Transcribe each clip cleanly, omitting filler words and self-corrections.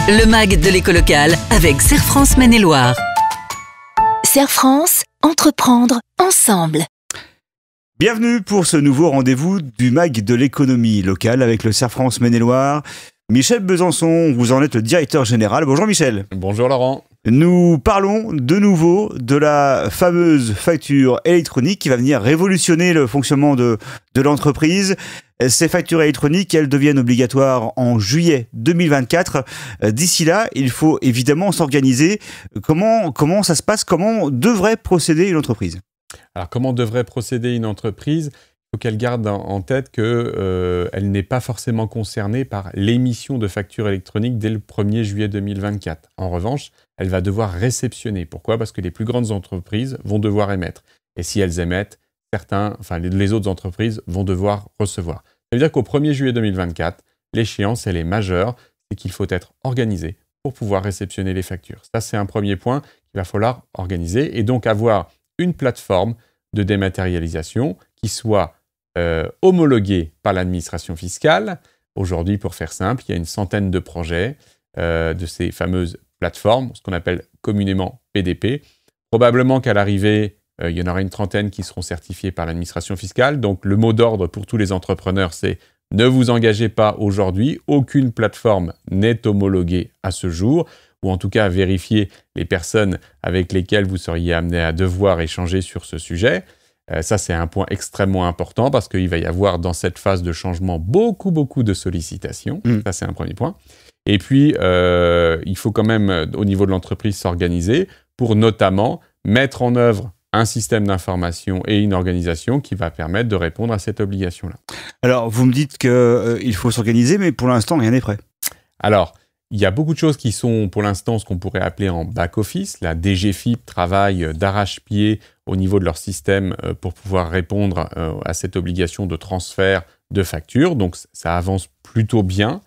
Le MAG de l'éco locale avec Serre France Maine-et-Loire. Serre France, entreprendre ensemble. Bienvenue pour ce nouveau rendez-vous du MAG de l'économie locale avec le Serre France Maine-et-Loire. Michel Besançon, vous en êtes le directeur général. Bonjour Michel. Bonjour Laurent. Nous parlons de nouveau de la fameuse facture électronique qui va venir révolutionner le fonctionnement de l'entreprise. Ces factures électroniques, elles deviennent obligatoires en juillet 2024. D'ici là, il faut évidemment s'organiser. Comment ça se passe? Comment devrait procéder une entreprise? Alors, comment devrait procéder une entreprise? Il faut qu'elle garde en tête qu'elle n'est pas forcément concernée par l'émission de factures électroniques dès le 1er juillet 2024. En revanche, elle va devoir réceptionner. Pourquoi? Parce que les plus grandes entreprises vont devoir émettre. Et si elles émettent, les autres entreprises vont devoir recevoir. Ça veut dire qu'au 1er juillet 2024, l'échéance, elle est majeure, c'est qu'il faut être organisé pour pouvoir réceptionner les factures. Ça, c'est un premier point qu'il va falloir organiser et donc avoir une plateforme de dématérialisation qui soit homologuée par l'administration fiscale. Aujourd'hui, pour faire simple, il y a une centaine de projets de ces fameuses plateformes, ce qu'on appelle communément PDP. Probablement qu'à l'arrivée, il y en aura une trentaine qui seront certifiées par l'administration fiscale. Donc, le mot d'ordre pour tous les entrepreneurs, c'est ne vous engagez pas aujourd'hui. Aucune plateforme n'est homologuée à ce jour, ou en tout cas vérifier les personnes avec lesquelles vous seriez amené à devoir échanger sur ce sujet. Ça, c'est un point extrêmement important parce qu'il va y avoir dans cette phase de changement beaucoup de sollicitations. Ça, c'est un premier point. Et puis, il faut quand même, au niveau de l'entreprise, s'organiser pour notamment mettre en œuvre un système d'information et une organisation qui va permettre de répondre à cette obligation-là. Alors, vous me dites qu'il faut s'organiser, mais pour l'instant, rien n'est prêt. Alors, il y a beaucoup de choses qui sont, pour l'instant, ce qu'on pourrait appeler en back-office. La DGFiP travaille d'arrache-pied au niveau de leur système pour pouvoir répondre à cette obligation de transfert de factures. Donc, ça avance plutôt bien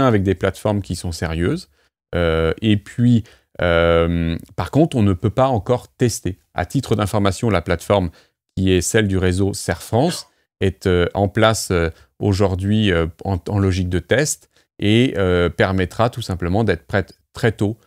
avec des plateformes qui sont sérieuses. Et puis, par contre, on ne peut pas encore tester. À titre d'information, la plateforme qui est celle du réseau Serre France est en place aujourd'hui en logique de test et permettra tout simplement d'être prête très tôt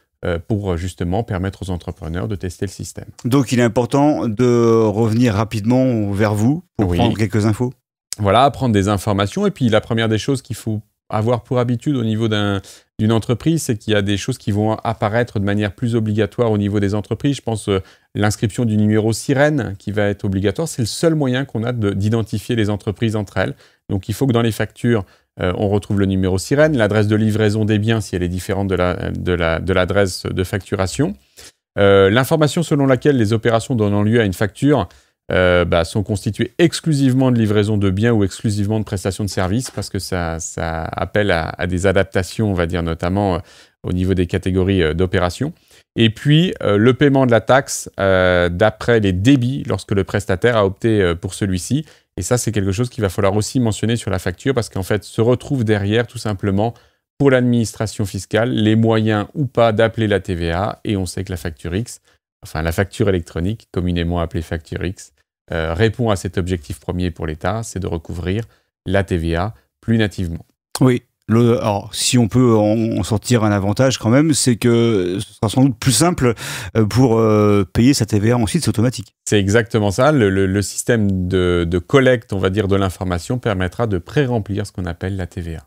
pour justement permettre aux entrepreneurs de tester le système. Donc, il est important de revenir rapidement vers vous pour prendre quelques infos. Voilà, prendre des informations. Et puis, la première des choses qu'il faut avoir pour habitude au niveau d'une entreprise, c'est qu'il y a des choses qui vont apparaître de manière plus obligatoire au niveau des entreprises. Je pense l'inscription du numéro sirène qui va être obligatoire. C'est le seul moyen qu'on a d'identifier les entreprises entre elles. Donc, il faut que dans les factures, on retrouve le numéro sirène, l'adresse de livraison des biens si elle est différente de l'adresse de facturation. L'information selon laquelle les opérations donnant lieu à une facture sont constituées exclusivement de livraison de biens ou exclusivement de prestations de services parce que ça appelle à des adaptations, on va dire, notamment au niveau des catégories d'opérations. Et puis, le paiement de la taxe d'après les débits lorsque le prestataire a opté pour celui-ci. Et ça, c'est quelque chose qu'il va falloir aussi mentionner sur la facture parce qu'en fait, se retrouve derrière tout simplement pour l'administration fiscale les moyens ou pas d'appeler la TVA. Et on sait que la facture X, enfin la facture électronique, communément appelée facture X, répond à cet objectif premier pour l'État, c'est de recouvrir la TVA plus nativement. Oui. Alors, si on peut en sortir un avantage quand même, c'est que ce sera sans doute plus simple pour payer sa TVA ensuite, c'est automatique. C'est exactement ça. Le système de collecte, on va dire, de l'information permettra de pré-remplir ce qu'on appelle la TVA.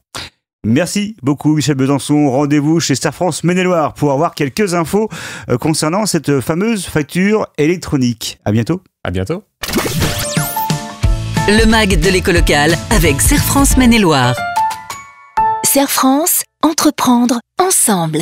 Merci beaucoup Michel Besançon. Rendez-vous chez Serre France Maine-et-Loire pour avoir quelques infos concernant cette fameuse facture électronique. À bientôt. À bientôt. Le MAG de l'éco locale avec Serre France Maine-et-Loire. Serre France, entreprendre ensemble.